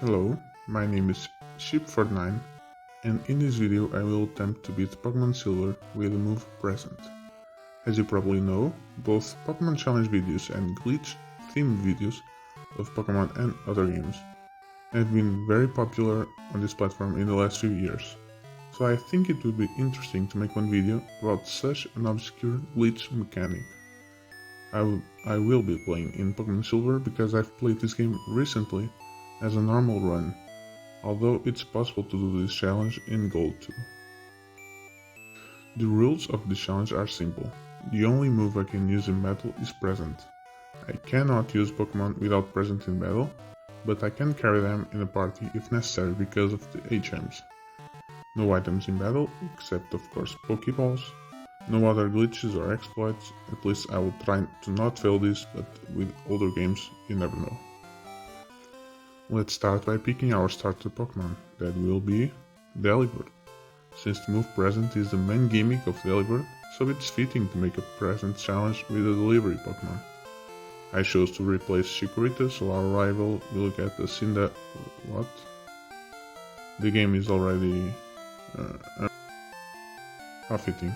Hello, my name is Sheep49 and in this video I will attempt to beat Pokemon Silver with the move Present. As you probably know, both Pokemon Challenge videos and Glitch themed videos of Pokemon and other games have been very popular on this platform in the last few years, so I think it would be interesting to make one video about such an obscure glitch mechanic. I will be playing in Pokemon Silver because I've played this game recently as a normal run, although it's possible to do this challenge in Gold too. The rules of this challenge are simple. The only move I can use in battle is Present. I cannot use Pokemon without Present in battle, but I can carry them in a party if necessary because of the HMs. No items in battle, except of course Pokeballs. No other glitches or exploits, at least I will try to not fail this, but with older games you never know. Let's start by picking our starter Pokemon, that will be Delibird. Since the move Present is the main gimmick of Delibird, so it's fitting to make a Present challenge with a delivery Pokemon. I chose to replace Chikorita, so our rival will get a Cinda... what? The game is already... fitting.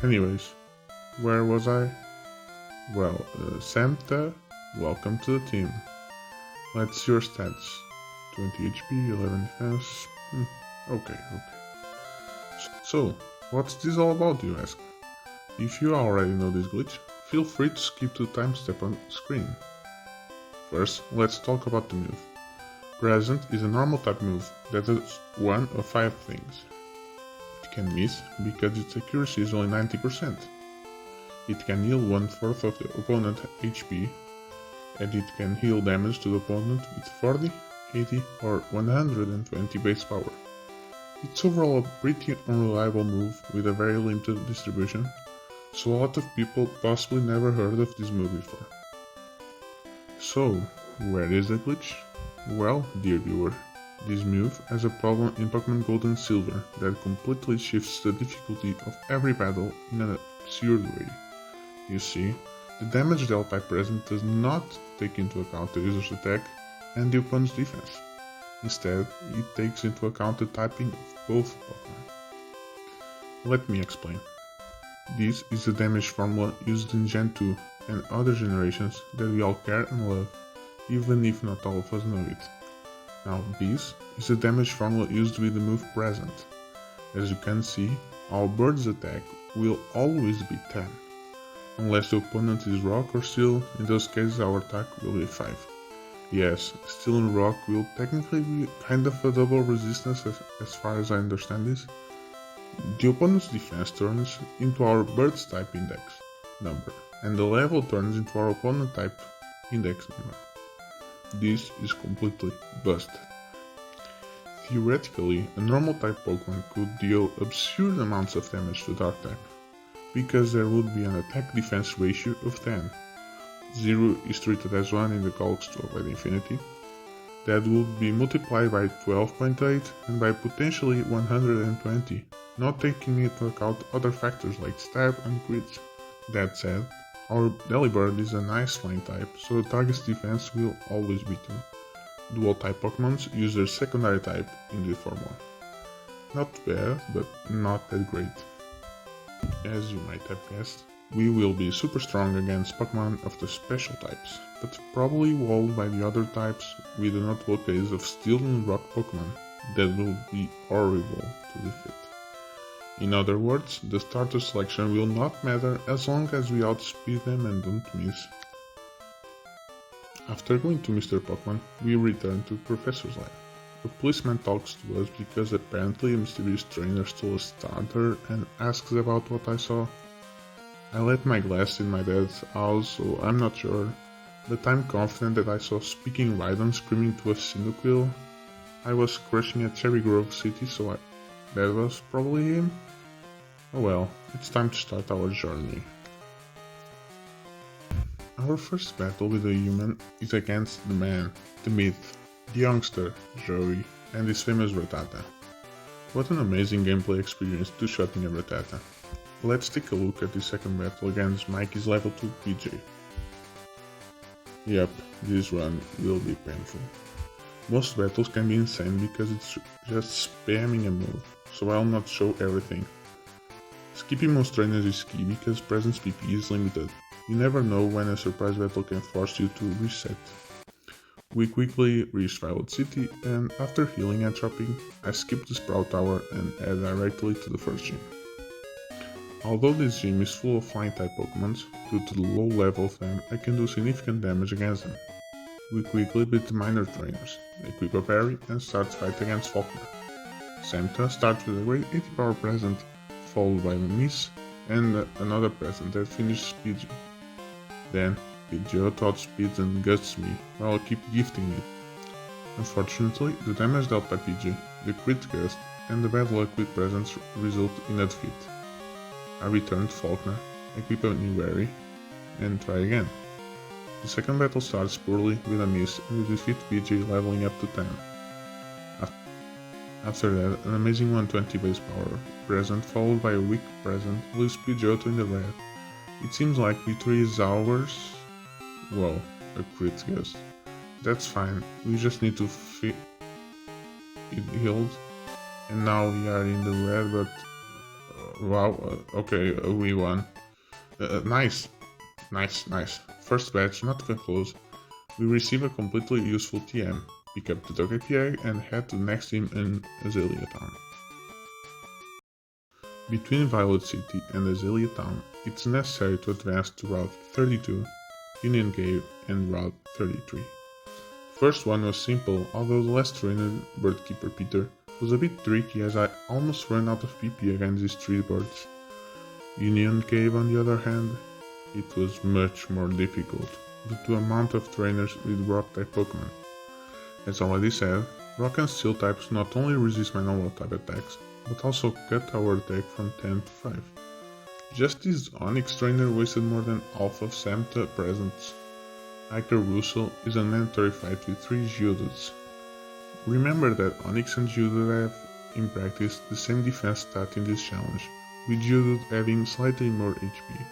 Anyways, where was I? Well, Samta, welcome to the team. Let's see your stats. 20 HP, 11 defense... Okay. So, what's this all about, you ask? If you already know this glitch, feel free to skip to the timestamp on screen. First, let's talk about the move. Present is a normal type move that does one of 5 things. It can miss because its accuracy is only 90%. It can heal 1/4 of the opponent's HP, and it can heal damage to the opponent with 40, 80 or 120 base power. It's overall a pretty unreliable move with a very limited distribution, so a lot of people possibly never heard of this move before. So, where is the glitch? Well, dear viewer, this move has a problem in Pokemon Gold and Silver that completely shifts the difficulty of every battle in an absurd way. You see, the damage dealt by Present does not take into account the user's attack and the opponent's defense. Instead, it takes into account the typing of both Pokemon. Let me explain. This is the damage formula used in Gen 2 and other generations that we all care and love, even if not all of us know it. Now this is the damage formula used with the move Present. As you can see, our bird's attack will always be 10. Unless the opponent is Rock or Steel, in those cases our attack will be 5. Yes, Steel and Rock will technically be kind of a double resistance as far as I understand this. The opponent's defense turns into our bird's type index number, and the level turns into our opponent type index number. This is completely busted. Theoretically, a normal type Pokemon could deal absurd amounts of damage to Dark type, because there would be an attack defense ratio of 10. 0 is treated as 1 in the calcs to avoid infinity. That would be multiplied by 12.8 and by potentially 120, not taking into account other factors like stab and crits. That said, our Delibird is a nice flying type, so the target's defense will always be 2. Dual type Pokemons use their secondary type in the formula. Not bad, but not that great. As you might have guessed, we will be super strong against Pokemon of the special types, but probably walled by the other types with a notable case of Steel and Rock Pokemon that will be horrible to defeat. In other words, the starter selection will not matter as long as we outspeed them and don't miss. After going to Mr. Pokemon, we return to Professor's lab. A policeman talks to us because apparently a mysterious trainer stole a starter and asks about what I saw. I left my glass in my dad's house, so I'm not sure, but I'm confident that I saw Speaking Raiden screaming to a Cyndaquil. I was crushing at Cherry Grove City, so that was probably him. Oh well, it's time to start our journey. Our first battle with a human is against the man, the myth, the youngster, Joey, and his famous Rattata. What an amazing gameplay experience to shooting a Rattata. Let's take a look at the second battle against Mikey's level 2 PJ. Yep, this run will be painful. Most battles can be insane because it's just spamming a move, so I'll not show everything. Skipping most trainers is key because presence PP is limited. You never know when a surprise battle can force you to reset. We quickly reached Violet City, and after healing and chopping, I skipped the Sprout Tower and head directly to the first gym. Although this gym is full of flying type Pokémons, due to the low level of them, I can do significant damage against them. We quickly beat the minor trainers, equip a parry, and start fight against Faulkner. Samta starts with a great 80 power present, followed by a miss, and another present that finishes PG. Then, Pidgeot outspeeds and gusts me, while I keep gifting it. Unfortunately, the damage dealt by PG, the crit gust, and the bad luck with presents result in a defeat. I return to Faulkner, equip a new berry, and try again. The second battle starts poorly with a miss and we defeat PG leveling up to 10. After that, an amazing 120 base power present followed by a weak present leaves Pidgeotto in the red. It seems like victory is ours. Well, a crit gust. That's fine, we just need to fit it healed. And now we are in the red, but wow, okay, we won. Nice. First batch, not even close. We receive a completely useful TM, pick up the Togepi egg and head to the next team in Azalea Town. Between Violet City and Azalea Town, it's necessary to advance to Route 32, Union Cave, and Route 33. First one was simple, although the last trainer, Birdkeeper Peter, was a bit tricky as I almost ran out of PP against these three birds. Union Cave, on the other hand, it was much more difficult due to the amount of trainers with rock-type Pokémon. As already said, rock and steel types not only resist my normal type attacks, but also cut our attack from 10 to 5. Just this Onix trainer wasted more than half of Samta presents. Iker Russell is a mandatory fight with 3 Geodudes. Remember that Onix and Geodude have, in practice, the same defense stat in this challenge, with Geodude having slightly more HP.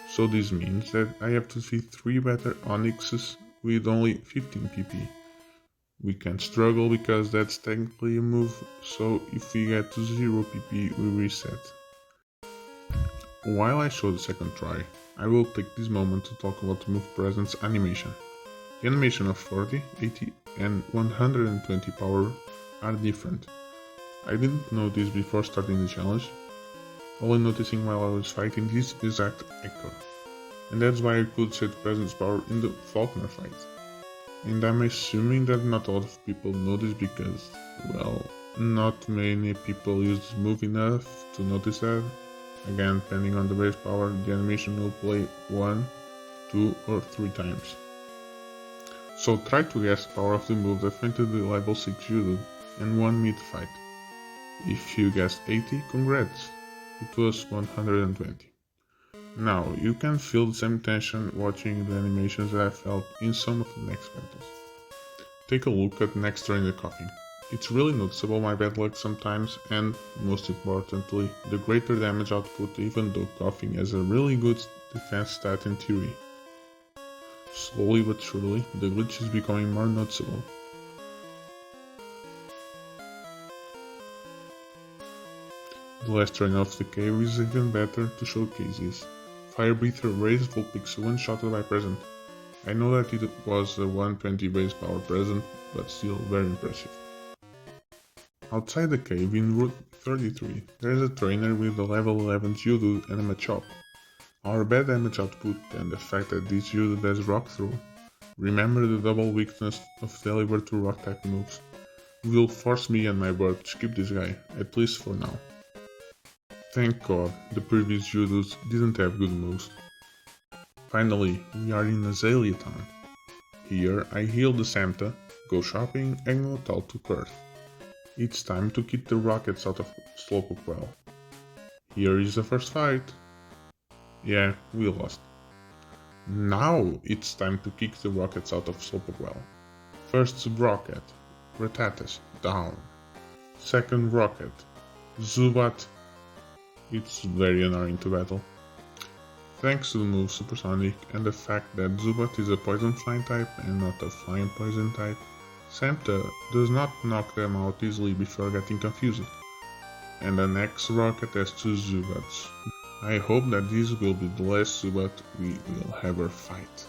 So this means that I have to defeat 3 better Onixes with only 15 PP. We can't struggle because that's technically a move, so if we get to 0 PP we reset. While I show the second try, I will take this moment to talk about the move presence animation. The animation of 40, 80 and 120 power are different. I didn't know this before starting the challenge, only noticing while I was fighting this exact echo. And that's why I could set presence power in the Faulkner fight. And I'm assuming that not a lot of people know this because, well, not many people use this move enough to notice that. Again, depending on the base power, the animation will play 1, 2 or 3 times. So try to guess the power of the move that fainted the level 6 Geodude and won mid-fight. If you guessed 80, congrats! It was 120. Now, you can feel the same tension watching the animations that I felt in some of the next battles. Take a look at next trainer coughing. It's really noticeable my bad luck sometimes and, most importantly, the greater damage output even though coughing has a really good defense stat in theory. Slowly but surely, the glitch is becoming more noticeable. The last trainer of the cave is even better to showcase this. Fire Breather raised Vulpix one-shotted by present. I know that it was a 120 base power present, but still very impressive. Outside the cave in Route 33, there is a trainer with a level 11 Geodude and a Machop. Our bad damage output and the fact that this Geodude has Rock Throw, remember the double weakness of deliver to rock type moves, will force me and my board to skip this guy, at least for now. Thank God, the previous Geodudes didn't have good moves. Finally, we are in Azalea Town. Here I heal the Samta, go shopping and go out to Perth. It's time to kick the rockets out of Slowpoke Well. Here is the first fight. Yeah, we lost. Now it's time to kick the rockets out of Slowpoke Well. First rocket, Rattatas, down. Second rocket, Zubat. It's very annoying to battle. Thanks to the move Supersonic and the fact that Zubat is a poison flying type and not a flying poison type, Santa does not knock them out easily before getting confused, and the next rocket has 2 Zubats. I hope that this will be the last Zubat we will ever fight.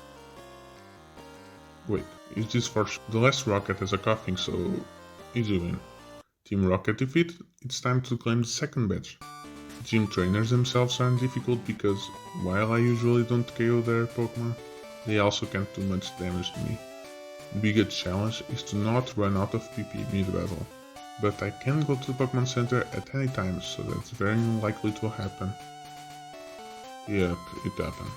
Wait, is this for the last rocket has a coughing, so easy win. Team Rocket defeated, it's time to claim the second badge. Gym trainers themselves aren't difficult because, while I usually don't KO their Pokemon, they also can't do much damage to me. The biggest challenge is to not run out of PP mid-battle, but I can go to the Pokemon Center at any time, so that's very unlikely to happen. Yep, it happened.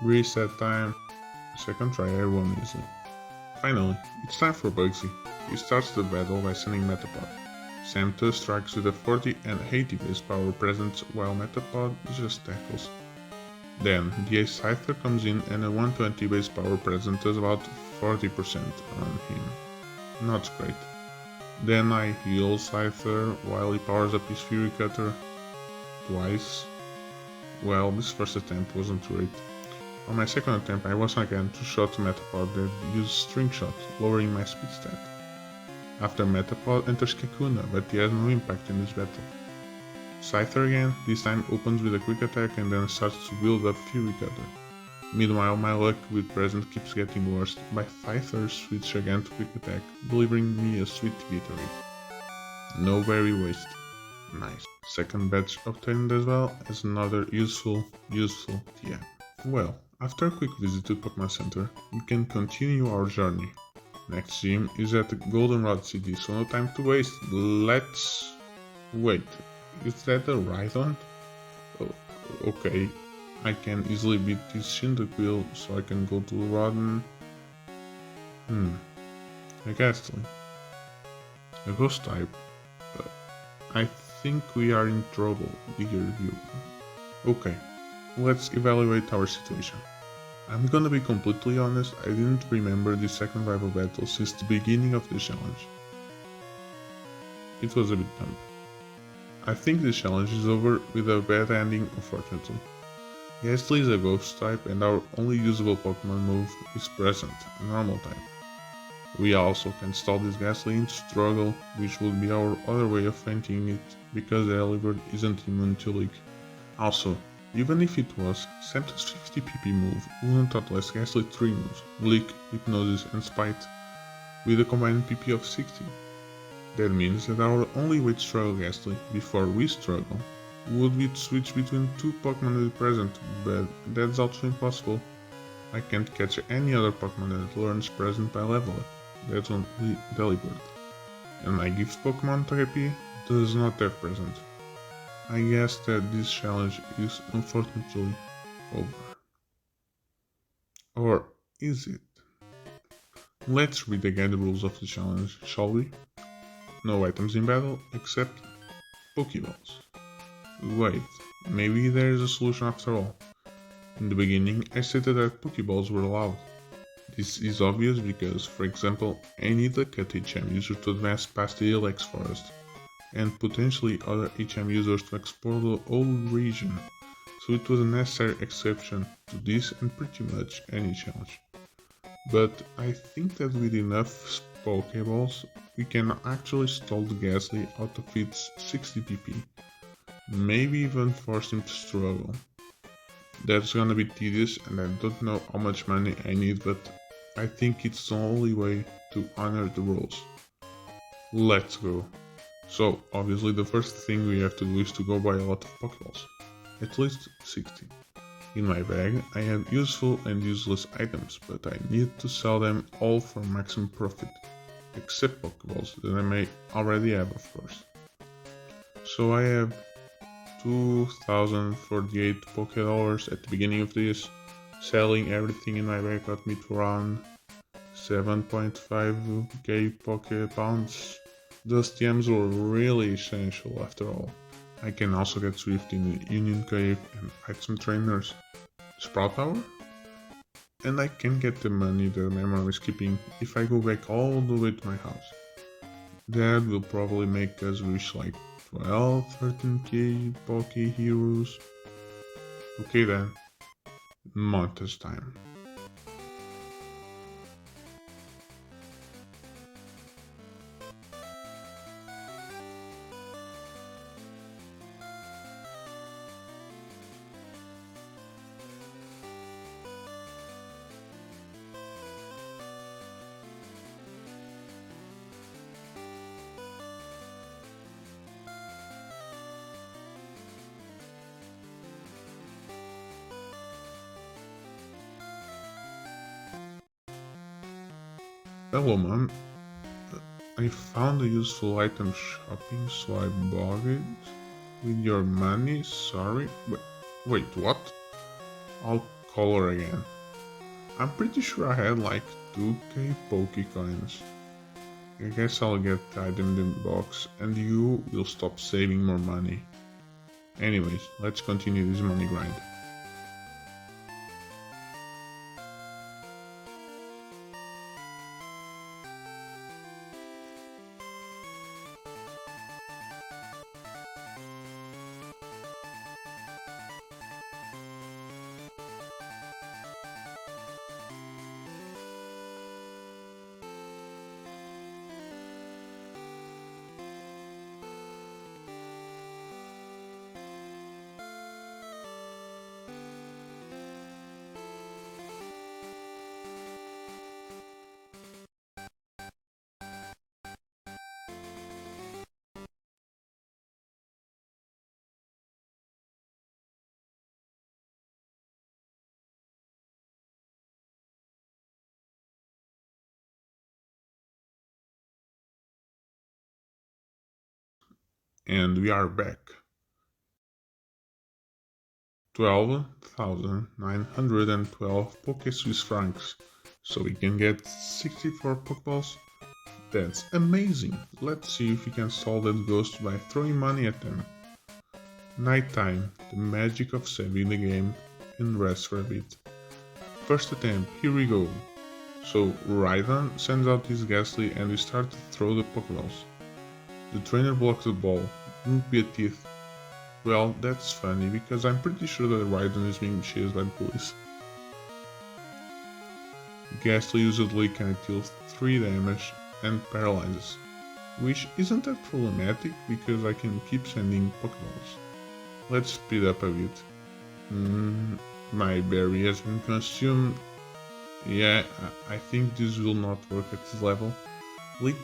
Reset time. Second try, I won easily. Finally, it's time for Bugsy. He starts the battle by sending Metapod. Santa strikes with a 40 and 80 base power presence while Metapod just tackles. Then, the Ace Scyther comes in and a 120 base power present does about 40% on him. Not great. Then I heal Scyther while he powers up his Fury Cutter twice. Well, this first attempt wasn't great. On my second attempt I was again to shot Metapod that used String Shot, lowering my speed stat. After Metapod enters Kakuna, but he has no impact in this battle. Scyther again, this time opens with a quick attack and then starts to build up Fury Cutter. Meanwhile, my luck with present keeps getting worse, by Scyther switch again to quick attack, delivering me a sweet victory. No berry wasted. Nice. Second badge obtained as well as another useful TM. Well, after a quick visit to Pokemon Center, we can continue our journey. Next gym is at the Goldenrod City, so no time to waste. Let's... Wait, is that the right one? Oh, okay, I can easily beat this Cyndaquil, so I can go to Rodden. A Ghastly. A Ghost type. I think we are in trouble, Digger Review. Okay, let's evaluate our situation. I'm gonna be completely honest, I didn't remember this second rival battle since the beginning of the challenge. It was a bit dumb. I think the challenge is over with a bad ending, unfortunately. Ghastly is a ghost type and our only usable Pokemon move is Present, a normal type. We also can stall this Ghastly into Struggle, which would be our other way of fainting it, because the Elibird isn't immune to Leak. Also, even if it was, Santa's 50 PP move wouldn't outlast Ghastly 3 moves, Leak, Hypnosis and Spite, with a combined PP of 60. That means that our only way to struggle Ghastly, before we struggle, would be to switch between 2 Pokemon with Present, but that's also impossible. I can't catch any other Pokemon that learns Present by level up, that's only Delibird. And my gift Pokemon Togepi does not have Present. I guess that this challenge is unfortunately over. Or is it? Let's read again the rules of the challenge, shall we? No items in battle except Pokeballs. Wait, maybe there is a solution after all. In the beginning, I stated that Pokeballs were allowed. This is obvious because, for example, I need a cut HM user to advance past the Ilex Forest, and potentially other HM users to explore the whole region, so it was a necessary exception to this and pretty much any challenge. But I think that with enough Pokeballs, we can actually stall the Ghastly out of its 60 PP, maybe even force him to struggle. That's gonna be tedious and I don't know how much money I need, but I think it's the only way to honor the rules. Let's go. So, obviously the first thing we have to do is to go buy a lot of Pokeballs. At least 60. In my bag, I have useful and useless items, but I need to sell them all for maximum profit. Except Pokeballs that I may already have, of course. So I have 2048 Pokédollars at the beginning of this. Selling everything in my bag got me to around 7.5k Poképounds. Those TMs were really essential after all. I can also get Swift in the Union Cave and fight some trainers. Sprout Tower? And I can get the money that my mom is keeping if I go back all the way to my house. That will probably make us reach like 12-13k Poke Heroes. Okay then, montage time. Hello, mom. I found a useful item shopping, so I bought it. With your money? Sorry. Wait, what? I'll call her again. I'm pretty sure I had like 2k Pokecoins. I guess I'll get the item in the box and you will stop saving more money. Anyways, let's continue this money grind. And we are back. 12,912 Poké Swiss francs. So we can get 64 Pokeballs. That's amazing. Let's see if we can solve that ghost by throwing money at them. Nighttime, the magic of saving the game and rest for a bit. First attempt, here we go. So Rhydon sends out his Ghastly and we start to throw the Pokeballs. The trainer blocks the ball. Won't be a teeth. Well, that's funny because I'm pretty sure that Rhydon is being chased by the police. Ghastly uses Leak and it deals 3 damage and paralyzes, which isn't that problematic because I can keep sending Pokeballs. Let's speed up a bit. My berry has been consumed. Yeah, I think this will not work at this level. Leak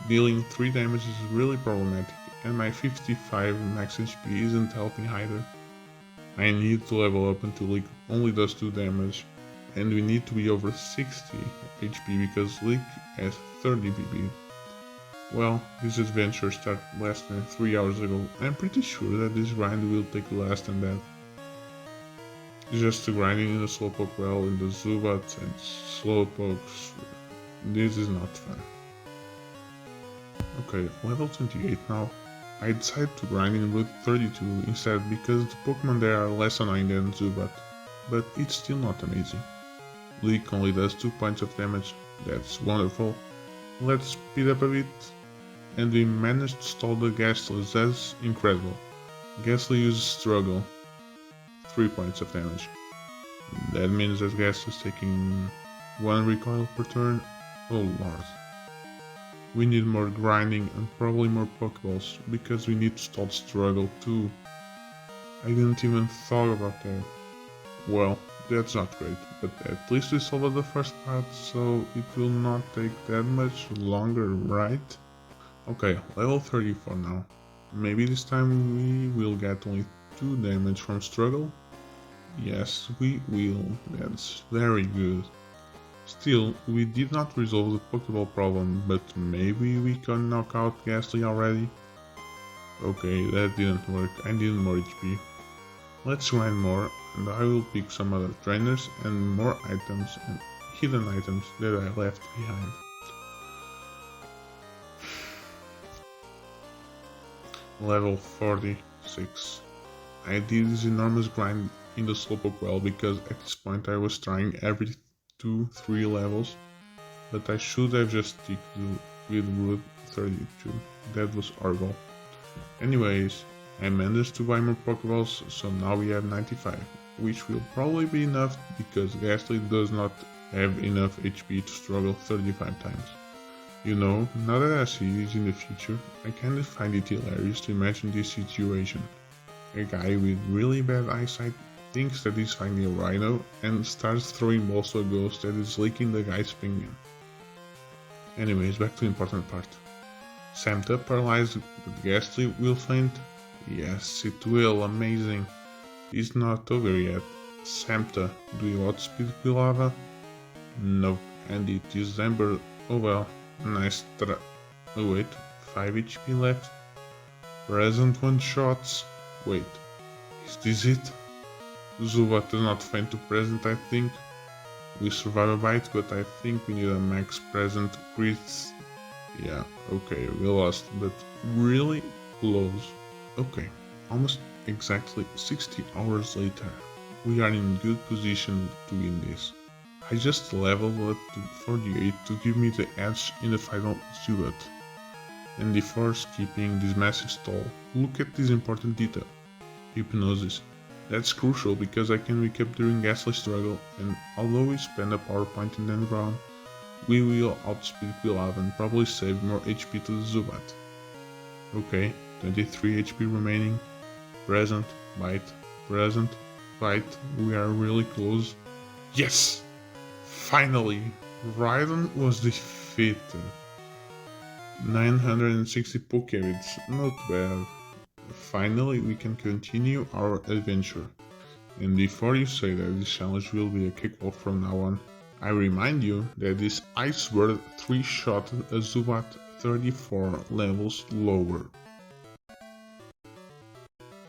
dealing 3 damage is really problematic and my 55 max HP isn't helping either. I need to level up until Leak only does 2 damage and we need to be over 60 HP because Leak has 30 PP. Well, this adventure started less than 3 hours ago. I'm pretty sure that this grind will take less than that. Just grinding in the Slowpoke well, in the Zubats and Slowpokes, this is not fun. Okay, level 28 now. I decided to grind in Route 32 instead because the Pokemon there are less annoying than Zubat, but it's still not amazing. Leak only does 2 points of damage, that's wonderful. Let's speed up a bit, and we managed to stall the Ghastly, that's incredible. Ghastly uses Struggle, 3 points of damage. That means that Ghastly is taking 1 recoil per turn, oh lord. We need more grinding and probably more Pokeballs, because we need to stall Struggle too. I didn't even thought about that. Well, that's not great, but at least we solved the first part, so it will not take that much longer, right? Okay, level 34 now. Maybe this time we will get only 2 damage from Struggle? Yes, we will, that's very good. Still, we did not resolve the Pokeball problem, but maybe we can knock out Ghastly already? Okay, that didn't work, I need more HP. Let's grind more, and I will pick some other trainers and more items and hidden items that I left behind. Level 46. I did this enormous grind in the Slowpoke well because at this point I was trying every 2-3 levels, but I should have just stick with Route 32. That was horrible. Anyways, I managed to buy more Pokeballs, so now we have 95, which will probably be enough because Ghastly does not have enough HP to struggle 35 times. You know, now that I see this in the future, I kinda find it hilarious to imagine this situation. A guy with really bad eyesight thinks that he's finding a rhino and starts throwing balls to a ghost that is licking the guy's finger. Anyways, back to the important part. Samta paralyzed, but Ghastly will faint? Yes, it will, amazing. It's not over yet. Samta, do you outspeed Quilava? Nope, and it is Ember Oh well, nice try. Oh wait, 5 HP left. Present one shots. Wait, is this it? Zubat does not faint to present, I think. We survive a bite, but I think we need a max present crits. Yeah, okay, we lost, but really close. Okay, almost exactly 60 hours later. We are in good position to win this. I just leveled up to 48 to give me the edge in the final Zubat. And before skipping this massive stall, look at this important detail. Hypnosis. That's crucial because I can recap during Ghastly struggle, and although we spend a power point in the ground, we will outspeed Quilava and probably save more HP to the Zubat. Okay, 23 HP remaining. Present, bite, present, bite. We are really close. Yes! Finally! Raiden was defeated. 960 Pokémons, not bad. Finally, we can continue our adventure. And before you say that this challenge will be a cakewalk from now on, I remind you that this Ice Bird 3-shot a Zubat 34 levels lower.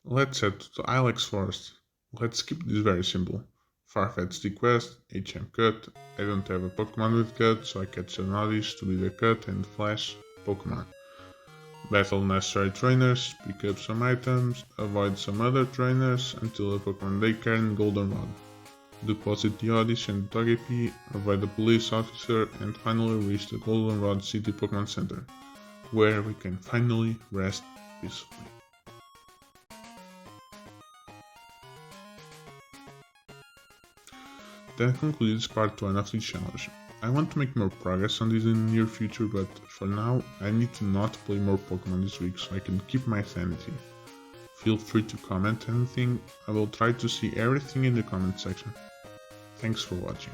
Let's head to Ilex Forest. Let's keep this very simple. Farfetch the quest, HM cut, I don't have a Pokemon with cut, so I catch an Oddish to be the cut and flash Pokemon. Battle necessary trainers, pick up some items, avoid some other trainers until the Pokemon Daycare and Goldenrod. Deposit the Oddish and Togepi, avoid the police officer, and finally reach the Goldenrod City Pokemon Center, where we can finally rest peacefully. That concludes part 1 of this challenge. I want to make more progress on this in the near future, but for now I need to not play more Pokemon this week so I can keep my sanity. Feel free to comment anything, I will try to see everything in the comment section. Thanks for watching.